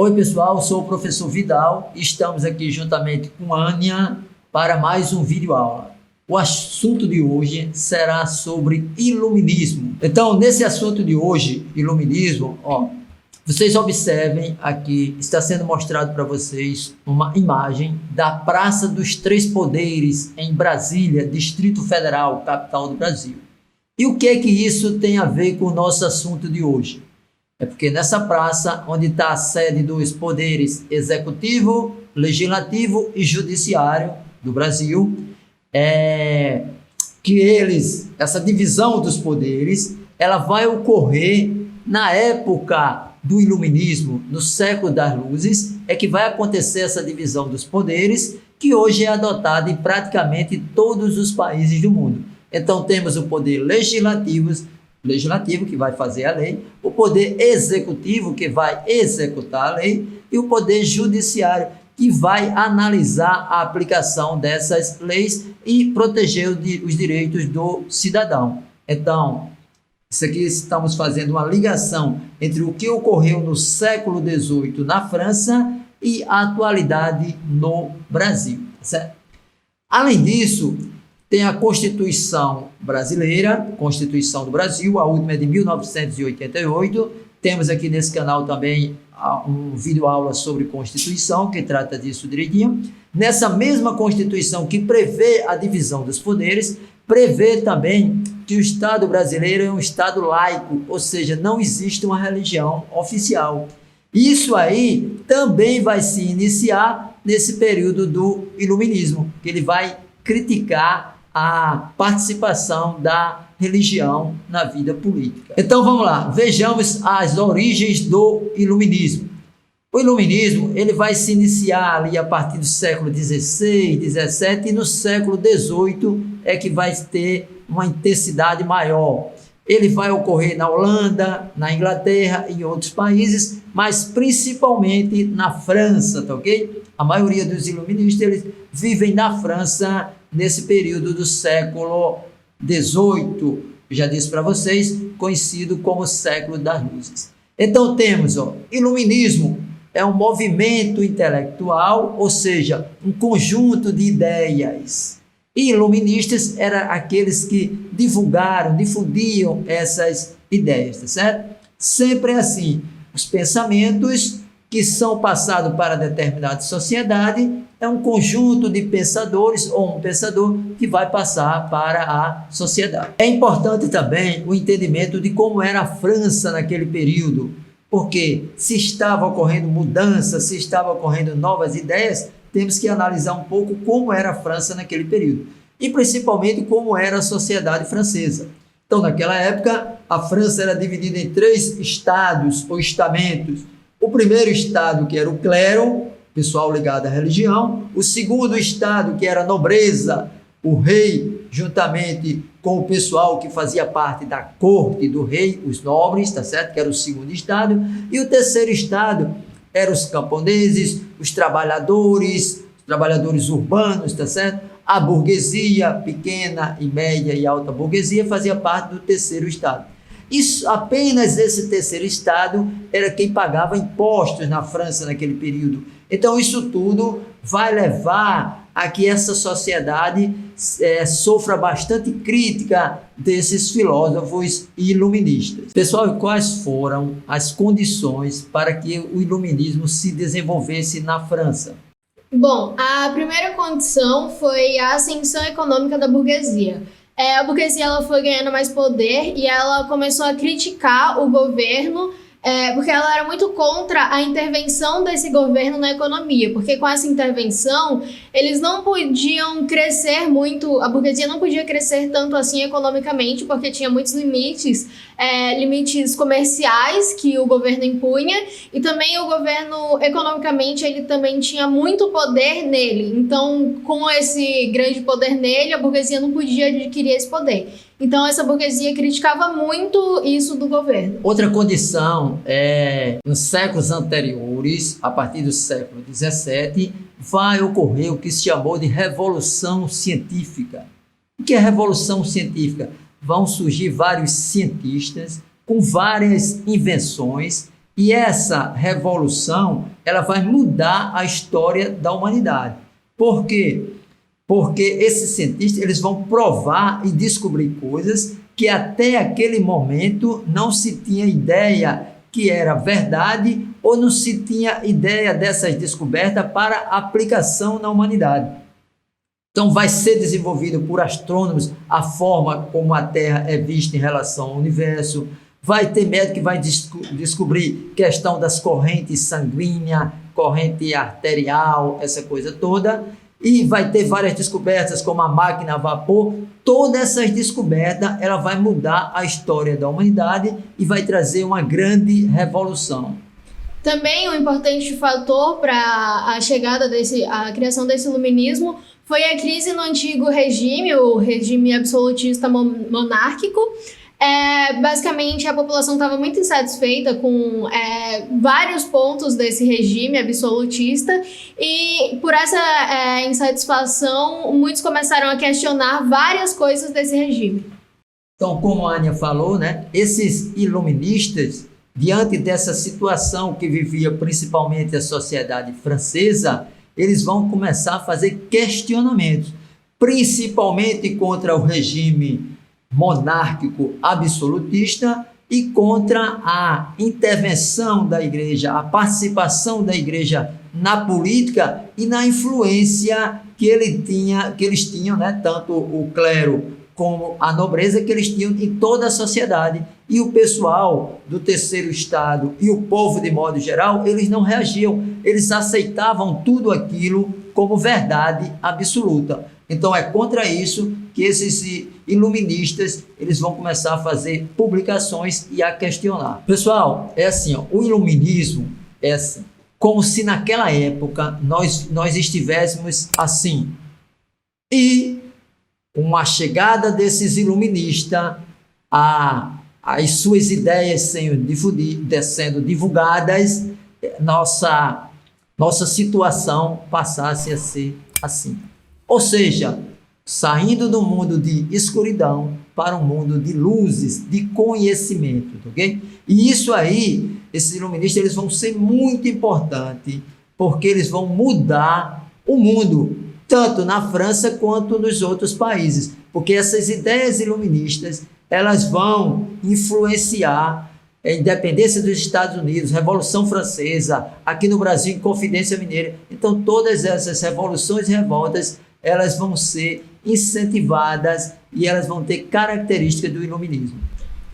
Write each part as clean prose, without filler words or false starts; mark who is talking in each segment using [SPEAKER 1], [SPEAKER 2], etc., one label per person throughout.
[SPEAKER 1] Oi pessoal, sou o professor Vidal e estamos aqui juntamente com Ania para mais um vídeo aula. O assunto de hoje será sobre iluminismo. Então, nesse assunto de hoje, iluminismo, vocês observem aqui, está sendo mostrado para vocês uma imagem da Praça dos Três Poderes em Brasília, Distrito Federal, capital do Brasil. E o que é que isso tem a ver com o nosso assunto de hoje? É porque nessa praça, onde está a sede dos poderes executivo, legislativo e judiciário do Brasil, essa divisão dos poderes, ela vai ocorrer na época do iluminismo, no século das luzes, é que vai acontecer essa divisão dos poderes, que hoje é adotada em praticamente todos os países do mundo. Então temos o poder legislativo, que vai fazer a lei, o poder executivo, que vai executar a lei, e o poder judiciário, que vai analisar a aplicação dessas leis e proteger os direitos do cidadão. Então, isso aqui estamos fazendo uma ligação entre o que ocorreu no século XVIII na França e a atualidade no Brasil, certo? Além disso, tem a Constituição brasileira, Constituição do Brasil, a última é de 1988. Temos aqui nesse canal também um vídeo aula sobre Constituição, que trata disso direitinho. Nessa mesma Constituição que prevê a divisão dos poderes, prevê também que o Estado brasileiro é um Estado laico, ou seja, não existe uma religião oficial. Isso aí também vai se iniciar nesse período do iluminismo, que ele vai criticar a participação da religião na vida política. Então vamos lá, vejamos as origens do iluminismo. O iluminismo ele vai se iniciar ali a partir do século XVI, XVII, e no século XVIII é que vai ter uma intensidade maior. Ele vai ocorrer na Holanda, na Inglaterra e em outros países, mas principalmente na França, tá ok? A maioria dos iluministas eles vivem na França nesse período do século XVIII, já disse para vocês, conhecido como século das luzes. Então temos, iluminismo é um movimento intelectual, ou seja, um conjunto de ideias. E iluministas eram aqueles que difundiam essas ideias, tá certo? Sempre assim, os pensamentos que são passados para determinada sociedade é um conjunto de pensadores ou um pensador que vai passar para a sociedade. É importante também o entendimento de como era a França naquele período, porque se estava ocorrendo mudanças, se estava ocorrendo novas ideias, temos que analisar um pouco como era a França naquele período e principalmente como era a sociedade francesa. Então, naquela época, a França era dividida em 3 estados ou estamentos. O primeiro estado, que era o clero, pessoal ligado à religião. O segundo estado, que era a nobreza, o rei, juntamente com o pessoal que fazia parte da corte do rei, os nobres, tá certo? Que era o segundo estado. E o terceiro estado eram os camponeses, os trabalhadores urbanos, tá certo? A burguesia, pequena e média e alta burguesia, fazia parte do terceiro estado. Isso, apenas esse terceiro estado era quem pagava impostos na França naquele período. Então isso tudo vai levar a que essa sociedade sofra bastante crítica desses filósofos iluministas. Pessoal, quais foram as condições para que o iluminismo se desenvolvesse na França?
[SPEAKER 2] Bom, a primeira condição foi a ascensão econômica da burguesia. A burguesia ela foi ganhando mais poder e ela começou a criticar o governo, porque ela era muito contra a intervenção desse governo na economia, porque com essa intervenção eles não podiam crescer muito, a burguesia não podia crescer tanto assim economicamente, porque tinha muitos limites comerciais que o governo impunha, e também o governo economicamente ele também tinha muito poder nele. Então, com esse grande poder nele, a burguesia não podia adquirir esse poder. Então, essa burguesia criticava muito isso do governo.
[SPEAKER 1] Outra condição nos séculos anteriores, a partir do século XVII, vai ocorrer o que se chamou de Revolução Científica. O que é Revolução Científica? Vão surgir vários cientistas com várias invenções E essa revolução, ela vai mudar a história da humanidade. Por quê? Porque esses cientistas, eles vão provar e descobrir coisas que até aquele momento não se tinha ideia que era verdade ou não se tinha ideia dessas descobertas para aplicação na humanidade. Então vai ser desenvolvido por astrônomos a forma como a Terra é vista em relação ao universo. Vai ter médico que vai descobrir questão das correntes sanguíneas, corrente arterial, essa coisa toda. E vai ter várias descobertas como a máquina a vapor. Todas essas descobertas, ela vai mudar a história da humanidade e vai trazer uma grande revolução.
[SPEAKER 2] Também um importante fator para a criação desse iluminismo foi a crise no antigo regime, o regime absolutista monárquico. Basicamente, a população estava muito insatisfeita com vários pontos desse regime absolutista e por essa insatisfação, muitos começaram a questionar várias coisas desse regime.
[SPEAKER 1] Então, como a Ania falou, né, esses iluministas, diante dessa situação que vivia principalmente a sociedade francesa, eles vão começar a fazer questionamentos, principalmente contra o regime monárquico absolutista e contra a intervenção da igreja, a participação da igreja na política e na influência que eles tinham, né, tanto o clero como a nobreza que eles tinham em toda a sociedade. E o pessoal do terceiro estado e o povo de modo geral, eles não reagiam, eles aceitavam tudo aquilo como verdade absoluta. Então é contra isso que esses iluministas, eles vão começar a fazer publicações e a questionar. Pessoal, é assim, o iluminismo é assim, como se naquela época nós estivéssemos assim. E com a chegada desses iluministas, as suas ideias sendo divulgadas, nossa situação passasse a ser assim. Ou seja, saindo do mundo de escuridão para um mundo de luzes, de conhecimento, ok? E isso aí, esses iluministas, eles vão ser muito importantes, porque eles vão mudar o mundo, tanto na França quanto nos outros países, porque essas ideias iluministas, elas vão influenciar a independência dos Estados Unidos, Revolução Francesa, aqui no Brasil, Inconfidência Mineira. Então, todas essas revoluções e revoltas, elas vão ser incentivadas e elas vão ter características do iluminismo.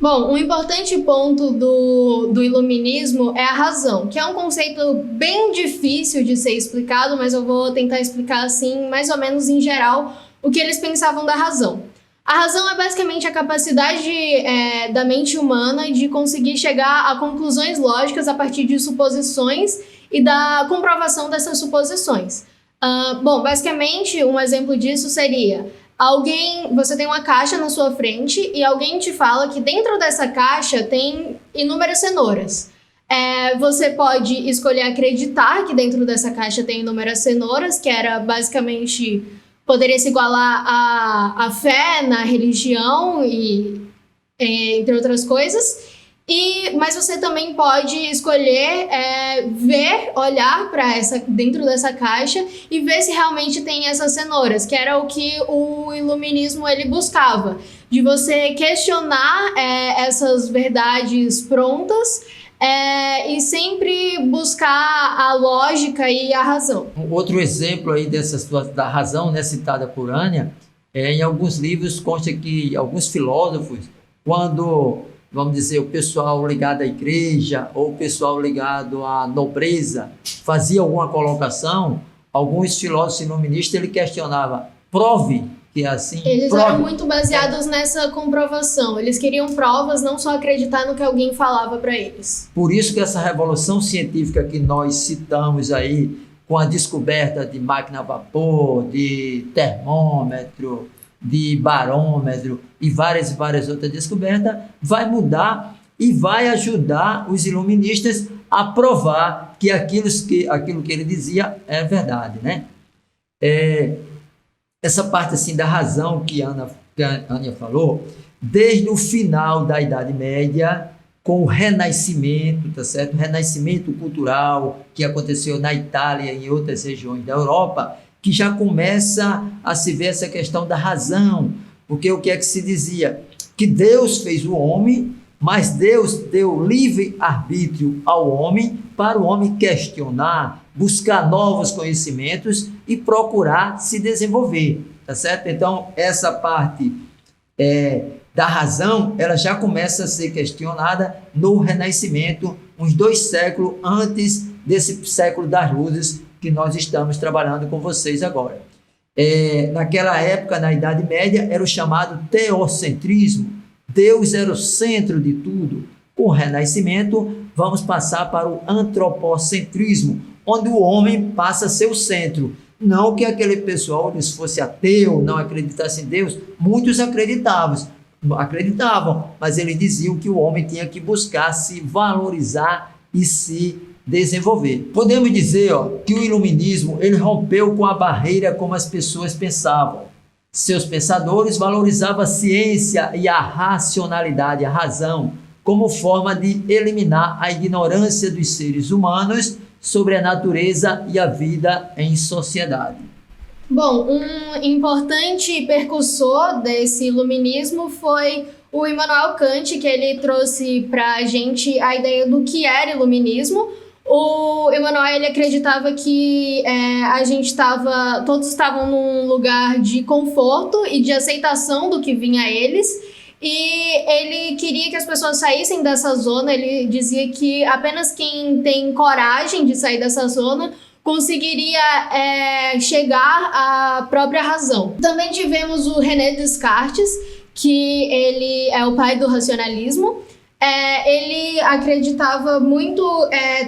[SPEAKER 2] Bom, um importante ponto do iluminismo é a razão, que é um conceito bem difícil de ser explicado, mas eu vou tentar explicar assim, mais ou menos em geral, o que eles pensavam da razão. A razão é basicamente a capacidade da mente humana de conseguir chegar a conclusões lógicas a partir de suposições e da comprovação dessas suposições. Bom, basicamente, um exemplo disso seria... Você tem uma caixa na sua frente e alguém te fala que dentro dessa caixa tem inúmeras cenouras. Você pode escolher acreditar que dentro dessa caixa tem inúmeras cenouras, que era basicamente, poderia se igualar à fé na religião e entre outras coisas. Mas você também pode escolher olhar para dentro dessa caixa e ver se realmente tem essas cenouras, que era o que o iluminismo ele buscava, de você questionar essas verdades prontas e sempre buscar a lógica e a razão.
[SPEAKER 1] Outro exemplo aí dessa situação da razão, né, citada por Ania, em alguns livros consta que alguns filósofos, quando... vamos dizer, o pessoal ligado à igreja ou o pessoal ligado à nobreza fazia alguma colocação, alguns filósofos iluministas, ele questionava, prove que é assim.
[SPEAKER 2] Eles eram muito baseados nessa comprovação, eles queriam provas, não só acreditar no que alguém falava para eles.
[SPEAKER 1] Por isso que essa revolução científica que nós citamos aí, com a descoberta de máquina a vapor, de termômetro, de barômetro e várias outras descobertas, vai mudar e vai ajudar os iluministas a provar que aquilo que ele dizia é verdade, né? Essa parte assim da razão que a Ania falou, desde o final da Idade Média, com o Renascimento, tá certo? O Renascimento cultural que aconteceu na Itália e em outras regiões da Europa, que já começa a se ver essa questão da razão, porque o que é que se dizia? Que Deus fez o homem, mas Deus deu livre arbítrio ao homem para o homem questionar, buscar novos conhecimentos e procurar se desenvolver, tá certo? Então, essa parte da razão, ela já começa a ser questionada no Renascimento, uns 2 séculos antes desse século das luzes que nós estamos trabalhando com vocês agora. Naquela época, na Idade Média, era o chamado teocentrismo. Deus era o centro de tudo. Com o Renascimento, vamos passar para o antropocentrismo, onde o homem passa a ser o centro. Não que aquele pessoal fosse ateu, não acreditasse em Deus. Muitos acreditavam, mas eles diziam que o homem tinha que buscar se valorizar e se desenvolver. Podemos dizer que o iluminismo ele rompeu com a barreira como as pessoas pensavam. Seus pensadores valorizavam a ciência e a racionalidade, a razão, como forma de eliminar a ignorância dos seres humanos sobre a natureza e a vida em sociedade.
[SPEAKER 2] Bom, um importante percursor desse iluminismo foi o Immanuel Kant, que ele trouxe para a gente a ideia do que era iluminismo. O Immanuel ele acreditava que todos estavam num lugar de conforto e de aceitação do que vinha a eles, e ele queria que as pessoas saíssem dessa zona. Ele dizia que apenas quem tem coragem de sair dessa zona conseguiria chegar à própria razão. Também tivemos o René Descartes, que ele é o pai do racionalismo. Ele acreditava muito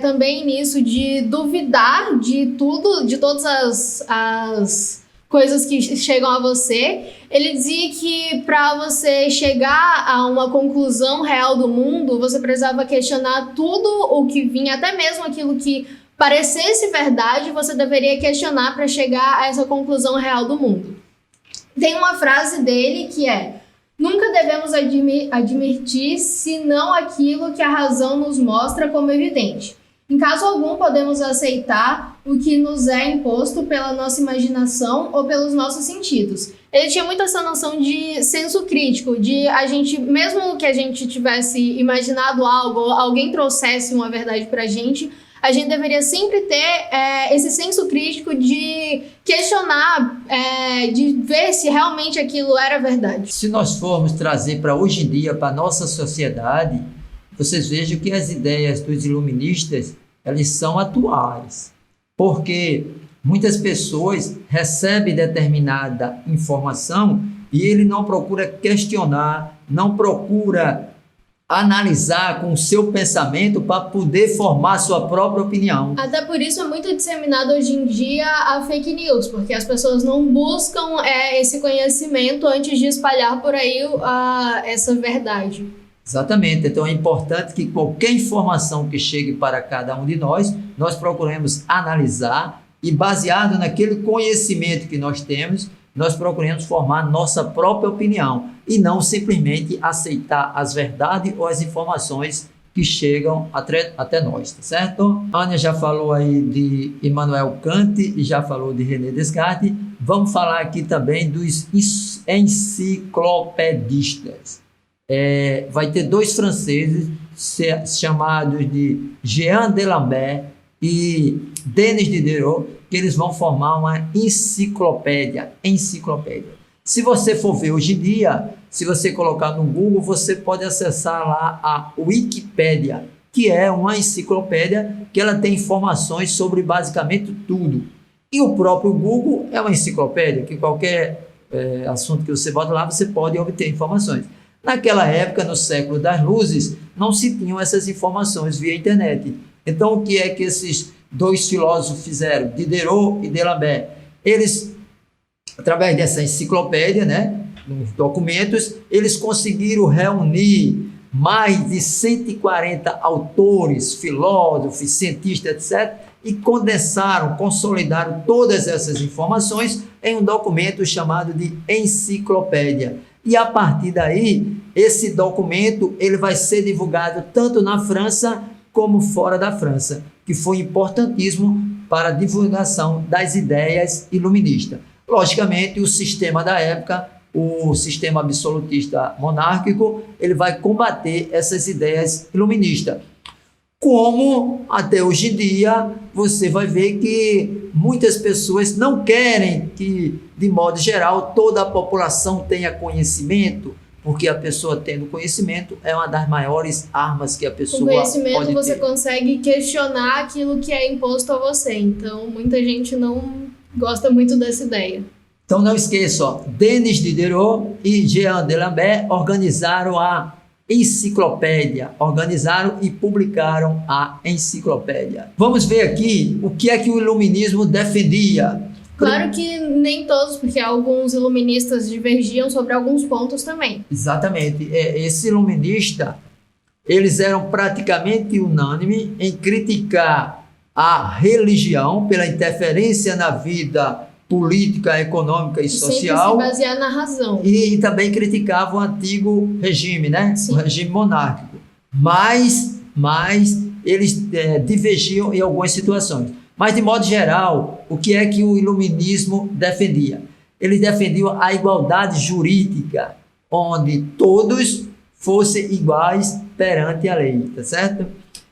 [SPEAKER 2] também nisso, de duvidar de tudo, de todas as coisas que chegam a você. Ele dizia que para você chegar a uma conclusão real do mundo, você precisava questionar tudo o que vinha, até mesmo aquilo que parecesse verdade, você deveria questionar para chegar a essa conclusão real do mundo. Tem uma frase dele que é: nunca devemos admitir senão aquilo que a razão nos mostra como evidente. Em caso algum, podemos aceitar o que nos é imposto pela nossa imaginação ou pelos nossos sentidos. Ele tinha muito essa noção de senso crítico, de a gente, mesmo que a gente tivesse imaginado algo, ou alguém trouxesse uma verdade para a gente deveria sempre ter esse senso crítico de questionar, de ver se realmente aquilo era verdade.
[SPEAKER 1] Se nós formos trazer para hoje em dia, para a nossa sociedade, vocês vejam que as ideias dos iluministas, elas são atuais, porque muitas pessoas recebem determinada informação e ele não procura questionar, não procura analisar com o seu pensamento para poder formar sua própria opinião.
[SPEAKER 2] Até por isso é muito disseminado hoje em dia a fake news, porque as pessoas não buscam esse conhecimento antes de espalhar por aí essa verdade.
[SPEAKER 1] Exatamente, então é importante que qualquer informação que chegue para cada um de nós procuremos analisar e, baseado naquele conhecimento que nós temos, nós procuramos formar nossa própria opinião e não simplesmente aceitar as verdades ou as informações que chegam até nós, tá certo? A Ania já falou aí de Immanuel Kant e já falou de René Descartes. Vamos falar aqui também dos enciclopedistas. Vai ter 2 franceses chamados de Jean D'Alembert e Denis Diderot, que eles vão formar uma enciclopédia. Se você for ver hoje em dia, se você colocar no Google, você pode acessar lá a Wikipédia, que é uma enciclopédia que ela tem informações sobre basicamente tudo. E o próprio Google é uma enciclopédia, que qualquer assunto que você bota lá, você pode obter informações. Naquela época, no século das luzes, não se tinham essas informações via internet. Então, o que é que esses 2 filósofos fizeram, Diderot e D'Alembert? Eles, através dessa enciclopédia, nos documentos, eles conseguiram reunir mais de 140 autores, filósofos, cientistas, etc., e condensaram, consolidaram todas essas informações em um documento chamado de enciclopédia. E a partir daí, esse documento ele vai ser divulgado tanto na França como fora da França, que foi importantíssimo para a divulgação das ideias iluministas. Logicamente, o sistema da época, o sistema absolutista monárquico, ele vai combater essas ideias iluministas. Como até hoje em dia você vai ver que muitas pessoas não querem que, de modo geral, toda a população tenha conhecimento, porque a pessoa tendo conhecimento é uma das maiores armas que a pessoa pode ter.
[SPEAKER 2] Com conhecimento você consegue questionar aquilo que é imposto a você, então muita gente não gosta muito dessa ideia.
[SPEAKER 1] Então não esqueça, ó, Denis Diderot e Jean D'Alembert organizaram a enciclopédia, organizaram e publicaram a enciclopédia. Vamos ver aqui o que é que o iluminismo defendia.
[SPEAKER 2] Claro que nem todos, porque alguns iluministas divergiam sobre alguns pontos também.
[SPEAKER 1] Exatamente. Esse iluminista, eles eram praticamente unânimes em criticar a religião pela interferência na vida política, econômica e social.
[SPEAKER 2] Sempre se basear na razão.
[SPEAKER 1] E também criticava o antigo regime, né?
[SPEAKER 2] Sim.
[SPEAKER 1] O regime monárquico. Mas eles divergiam em algumas situações. Mas, de modo geral, o que é que o iluminismo defendia? Eles defendiam a igualdade jurídica, onde todos fossem iguais perante a lei, tá certo?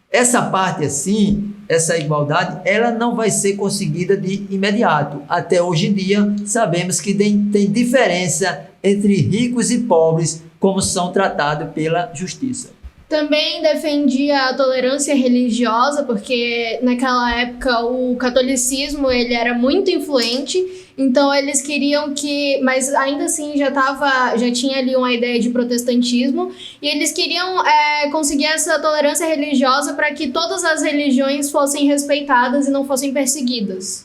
[SPEAKER 1] Essa parte assim, essa igualdade, ela não vai ser conseguida de imediato. Até hoje em dia, sabemos que tem diferença entre ricos e pobres, como são tratados pela justiça.
[SPEAKER 2] Também defendia a tolerância religiosa, porque naquela época o catolicismo ele era muito influente, então eles queriam que, mas ainda assim já tinha ali uma ideia de protestantismo, e eles queriam conseguir essa tolerância religiosa para que todas as religiões fossem respeitadas e não fossem perseguidas.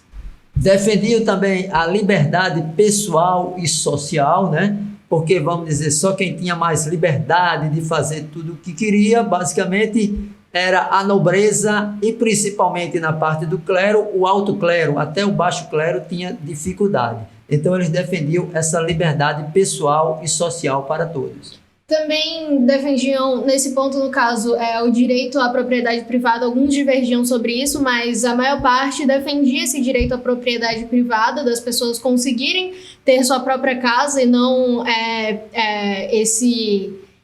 [SPEAKER 1] Defendiam também a liberdade pessoal e social, né? Porque, vamos dizer, só quem tinha mais liberdade de fazer tudo o que queria, basicamente, era a nobreza e, principalmente na parte do clero, o alto clero, até o baixo clero tinha dificuldade. Então, eles defendiam essa liberdade pessoal e social para todos.
[SPEAKER 2] Também defendiam, nesse ponto, no caso, o direito à propriedade privada. Alguns divergiam sobre isso, mas a maior parte defendia esse direito à propriedade privada, das pessoas conseguirem ter sua própria casa e não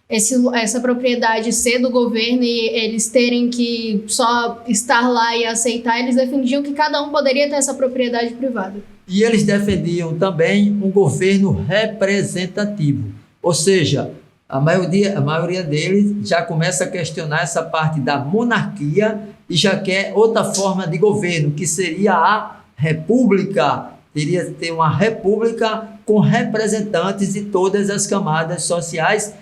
[SPEAKER 2] essa propriedade ser do governo e eles terem que só estar lá e aceitar. Eles defendiam que cada um poderia ter essa propriedade privada.
[SPEAKER 1] E eles defendiam também um governo representativo, ou seja, a maioria deles já começa a questionar essa parte da monarquia e já quer outra forma de governo, que seria a república. Teria que ter uma república com representantes de todas as camadas sociais,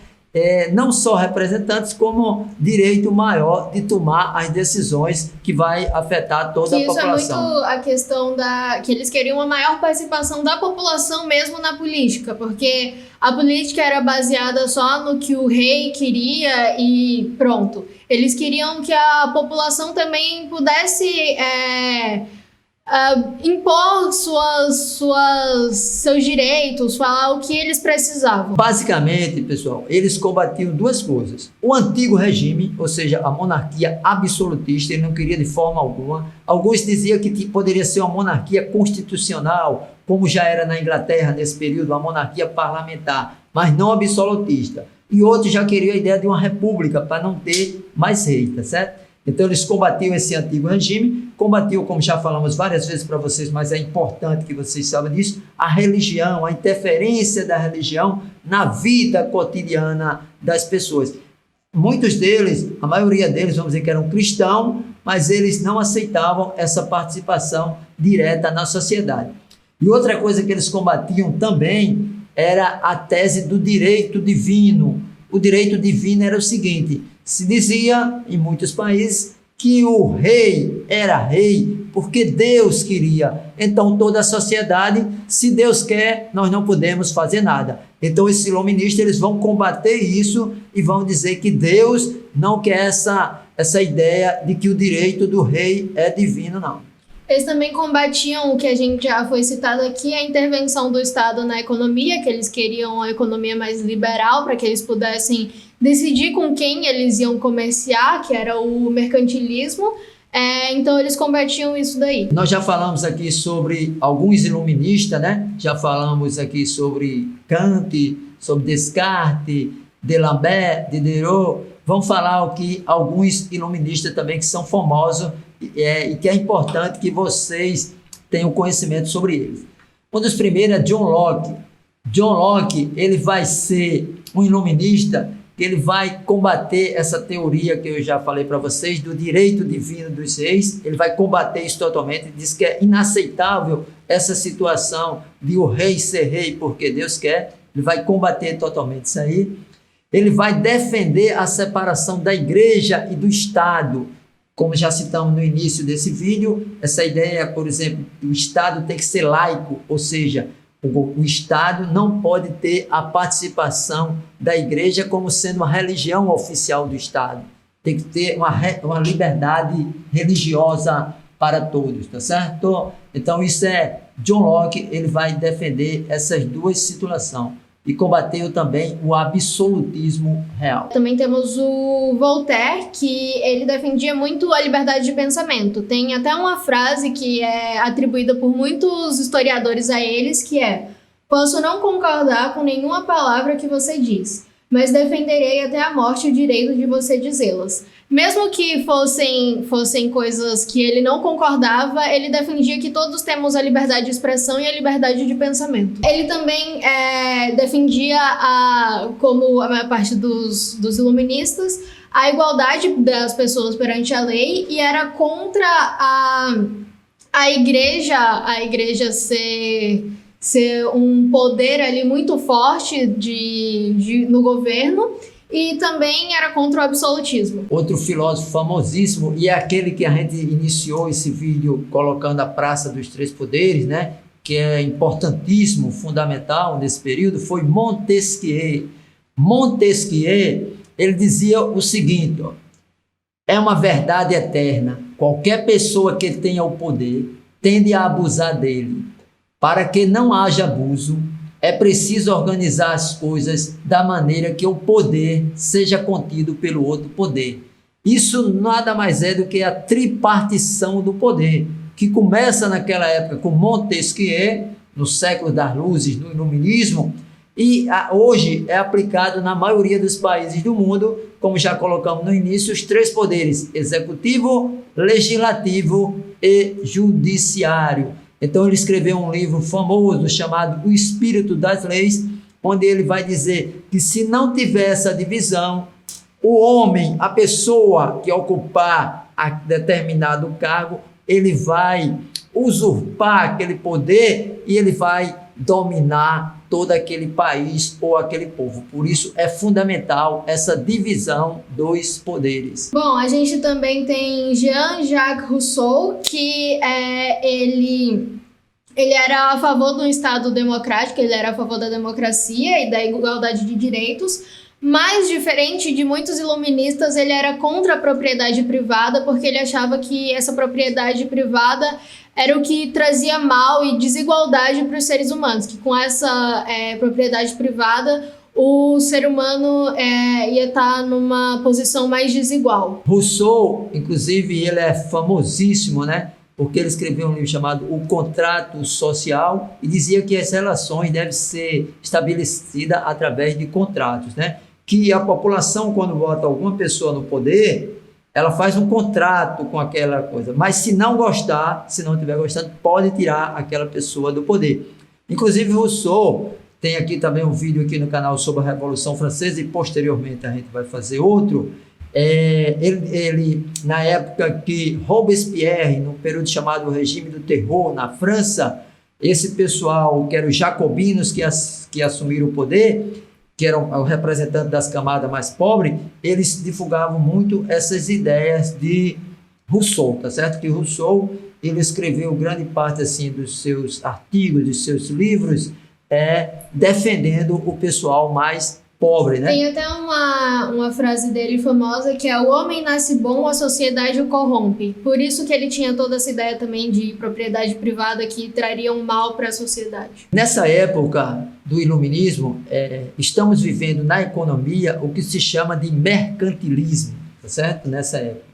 [SPEAKER 1] não só representantes, como direito maior de tomar as decisões que vai afetar toda a população.
[SPEAKER 2] Isso é muito a questão que eles queriam uma maior participação da população mesmo na política, porque a política era baseada só no que o rei queria e pronto. Eles queriam que a população também pudesse impor seus direitos, falar o que eles precisavam.
[SPEAKER 1] Basicamente, pessoal, eles combatiam duas coisas. O antigo regime, ou seja, a monarquia absolutista, ele não queria de forma alguma. Alguns diziam que poderia ser uma monarquia constitucional, como já era na Inglaterra nesse período, uma monarquia parlamentar, mas não absolutista. E outros já queriam a ideia de uma república, para não ter mais rei, tá certo? Então, eles combatiam esse antigo regime, combatiam, como já falamos várias vezes para vocês, mas é importante que vocês saibam disso, a religião, a interferência da religião na vida cotidiana das pessoas. Muitos deles, a maioria deles, vamos dizer que eram cristãos, mas eles não aceitavam essa participação direta na sociedade. E outra coisa que eles combatiam também era a tese do direito divino. O direito divino era o seguinte: se dizia em muitos países que o rei era rei porque Deus queria. Então toda a sociedade, se Deus quer, nós não podemos fazer nada. Então esses iluministas, eles vão combater isso e vão dizer que Deus não quer essa ideia de que o direito do rei é divino, não.
[SPEAKER 2] Eles também combatiam o que a gente já foi citado aqui, a intervenção do Estado na economia, que eles queriam a economia mais liberal para que eles pudessem decidir com quem eles iam comerciar, que era o mercantilismo. Então eles combatiam isso daí.
[SPEAKER 1] Nós já falamos aqui sobre alguns iluministas, né? Já falamos aqui sobre Kant, sobre Descartes, D'Alembert, Diderot. Vamos falar aqui alguns iluministas também que são famosos e que é importante que vocês tenham conhecimento sobre eles. Um dos primeiros é John Locke. John Locke, ele vai ser um iluminista que ele vai combater essa teoria que eu já falei para vocês do direito divino dos reis. Ele vai combater isso totalmente, diz que é inaceitável essa situação de o rei ser rei porque Deus quer. Ele vai combater totalmente isso aí. Ele vai defender a separação da igreja e do Estado. Como já citamos no início desse vídeo, essa ideia, por exemplo, que o Estado tem que ser laico, ou seja, o Estado não pode ter a participação da igreja como sendo uma religião oficial do Estado. Tem que ter uma liberdade religiosa para todos, tá certo? Então isso é John Locke, ele vai defender essas duas situações e combateu também o absolutismo real.
[SPEAKER 2] Também temos o Voltaire, que ele defendia muito a liberdade de pensamento. Tem até uma frase que é atribuída por muitos historiadores a eles, que é: posso não concordar com nenhuma palavra que você diz, mas defenderei até a morte o direito de você dizê-las. Mesmo que fossem coisas que ele não concordava, ele defendia que todos temos a liberdade de expressão e a liberdade de pensamento. Ele também defendia, como a maior parte dos iluministas, a igualdade das pessoas perante a lei e era contra a igreja ser um poder ali muito forte no governo. E também era contra o absolutismo.
[SPEAKER 1] Outro filósofo famosíssimo, e é aquele que a gente iniciou esse vídeo colocando a Praça dos Três Poderes, né? Que é importantíssimo, fundamental nesse período, foi Montesquieu. Montesquieu, ele dizia o seguinte, ó: é uma verdade eterna, qualquer pessoa que tenha o poder tende a abusar dele. Para que não haja abuso, é preciso organizar as coisas da maneira que o poder seja contido pelo outro poder. Isso nada mais é do que a tripartição do poder, que começa naquela época com Montesquieu, no século das luzes, no iluminismo, e hoje é aplicado na maioria dos países do mundo, como já colocamos no início, os três poderes: executivo, legislativo e judiciário. Então ele escreveu um livro famoso chamado O Espírito das Leis, onde ele vai dizer que se não tiver essa divisão, o homem, a pessoa que ocupar determinado cargo, ele vai usurpar aquele poder e ele vai dominar todo aquele país ou aquele povo. Por isso é fundamental essa divisão dos poderes.
[SPEAKER 2] Bom, a gente também tem Jean-Jacques Rousseau, que ele era a favor do Estado democrático, ele era a favor da democracia e da igualdade de direitos, mas, diferente de muitos iluministas, ele era contra a propriedade privada, porque ele achava que essa propriedade privada era o que trazia mal e desigualdade para os seres humanos, que com essa propriedade privada o ser humano ia estar numa posição mais desigual.
[SPEAKER 1] Rousseau, inclusive, ele é famosíssimo, né? Porque ele escreveu um livro chamado O Contrato Social e dizia que as relações devem ser estabelecidas através de contratos, né? Que a população, quando vota alguma pessoa no poder, ela faz um contrato com aquela coisa, mas se não gostar, se não estiver gostando, pode tirar aquela pessoa do poder. Inclusive Rousseau, tem aqui também um vídeo aqui no canal sobre a Revolução Francesa e posteriormente a gente vai fazer outro. Ele, na época que Robespierre, no período chamado Regime do Terror na França, esse pessoal que eram os jacobinos que assumiram o poder, que eram o representante das camadas mais pobres, eles divulgavam muito essas ideias de Rousseau, tá certo? Que Rousseau, ele escreveu grande parte assim dos seus artigos, dos seus livros, defendendo o pessoal mais pobre, né?
[SPEAKER 2] Tem até uma frase dele famosa que é: o homem nasce bom, a sociedade o corrompe. Por isso que ele tinha toda essa ideia também de propriedade privada que traria um mal para a sociedade.
[SPEAKER 1] Nessa época do iluminismo, estamos vivendo na economia o que se chama de mercantilismo, tá certo? Nessa época.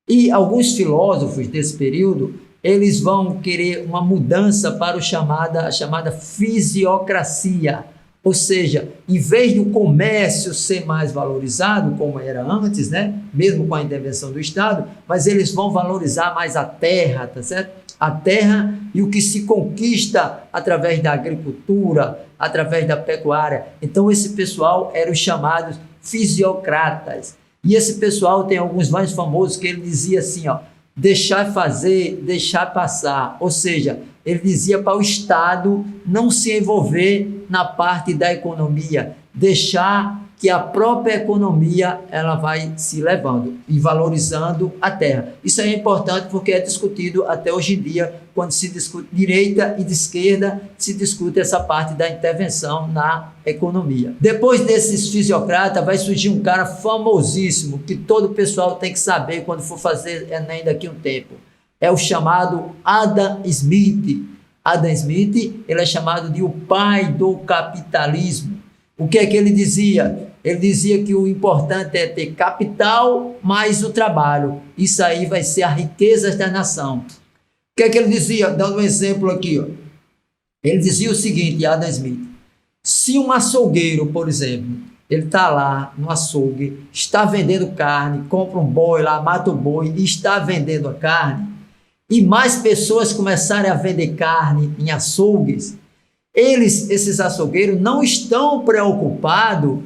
[SPEAKER 1] E alguns filósofos desse período, eles vão querer uma mudança para a chamada fisiocracia. Ou seja, em vez do comércio ser mais valorizado, como era antes, né? Mesmo com a intervenção do Estado, mas eles vão valorizar mais a terra, tá certo? A terra e o que se conquista através da agricultura, através da pecuária. Então, esse pessoal eram os chamados fisiocratas. E esse pessoal tem alguns mais famosos que ele dizia assim, ó, deixar fazer, deixar passar. Ou seja, ele dizia para o Estado não se envolver na parte da economia, deixar que a própria economia ela vai se levando e valorizando a terra. Isso é importante porque é discutido até hoje em dia, quando se discute direita e de esquerda, se discute essa parte da intervenção na economia. Depois desses fisiocratas, vai surgir um cara famosíssimo, que todo o pessoal tem que saber quando for fazer Enem daqui a um tempo. É o chamado Adam Smith. Adam Smith, ele é chamado de o pai do capitalismo. O que é que ele dizia? Ele dizia que o importante é ter capital mais o trabalho. Isso aí vai ser a riqueza da nação. O que é que ele dizia? Dando um exemplo aqui, ó. Ele dizia o seguinte, Adam Smith: se um açougueiro, por exemplo, ele está lá no açougue, está vendendo carne, compra um boi lá, mata o boi e está vendendo a carne, e mais pessoas começarem a vender carne em açougues, esses açougueiros não estão preocupados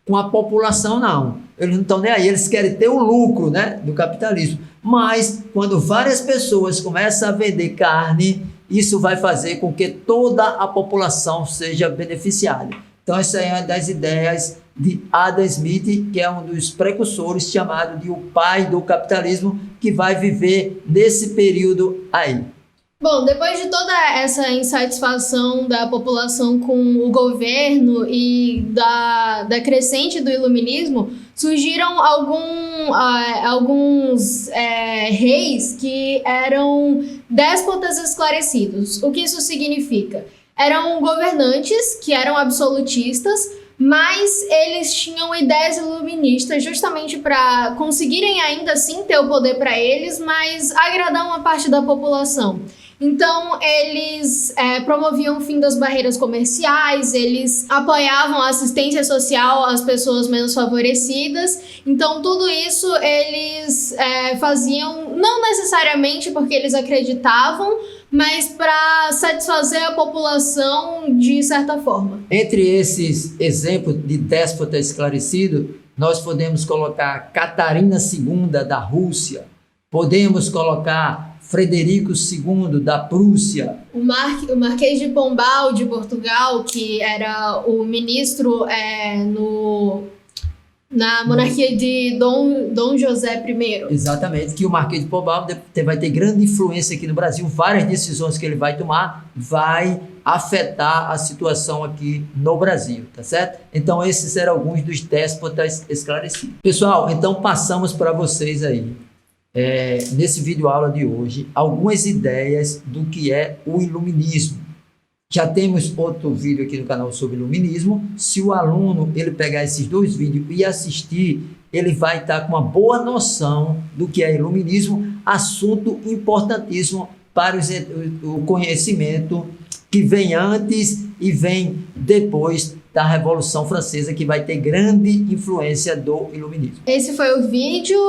[SPEAKER 1] com a população, não. Eles não estão nem aí, eles querem ter o lucro, né, do capitalismo. Mas, quando várias pessoas começam a vender carne, isso vai fazer com que toda a população seja beneficiada. Então, essa é uma das ideias de Adam Smith, que é um dos precursores, chamado de o pai do capitalismo, que vai viver nesse período aí.
[SPEAKER 2] Bom, depois de toda essa insatisfação da população com o governo e da crescente do iluminismo, surgiram alguns reis que eram déspotas esclarecidos. O que isso significa? Eram governantes que eram absolutistas, mas eles tinham ideias iluministas justamente para conseguirem ainda assim ter o poder para eles, mas agradar uma parte da população. Então, eles promoviam o fim das barreiras comerciais, eles apoiavam a assistência social às pessoas menos favorecidas. Então, tudo isso eles faziam, não necessariamente porque eles acreditavam, mas para satisfazer a população de certa forma.
[SPEAKER 1] Entre esses exemplos de déspota esclarecido, nós podemos colocar Catarina II da Rússia, podemos colocar Frederico II da Prússia.
[SPEAKER 2] O Marquês de Pombal de Portugal, que era o ministro na monarquia de Dom José I.
[SPEAKER 1] Exatamente, que o Marquês de Pombal vai ter grande influência aqui no Brasil. Várias decisões que ele vai tomar vai afetar a situação aqui no Brasil, tá certo? Então esses eram alguns dos déspotas esclarecidos. Pessoal, então passamos para vocês aí, nesse vídeo aula de hoje, algumas ideias do que é o iluminismo. Já temos outro vídeo aqui no canal sobre iluminismo. Se o aluno ele pegar esses dois vídeos e assistir, ele vai estar com uma boa noção do que é iluminismo, assunto importantíssimo para o conhecimento que vem antes e vem depois da Revolução Francesa, que vai ter grande influência do iluminismo.
[SPEAKER 2] Esse foi o vídeo.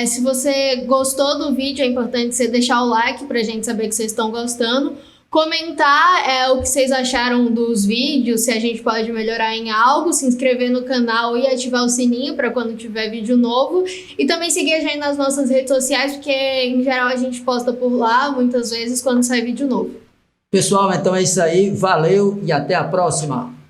[SPEAKER 2] Se você gostou do vídeo, é importante você deixar o like para a gente saber que vocês estão gostando. Comentar o que vocês acharam dos vídeos, se a gente pode melhorar em algo, se inscrever no canal e ativar o sininho para quando tiver vídeo novo. E também seguir a gente nas nossas redes sociais, porque em geral a gente posta por lá, muitas vezes, quando sai vídeo novo.
[SPEAKER 1] Pessoal, então é isso aí. Valeu e até a próxima!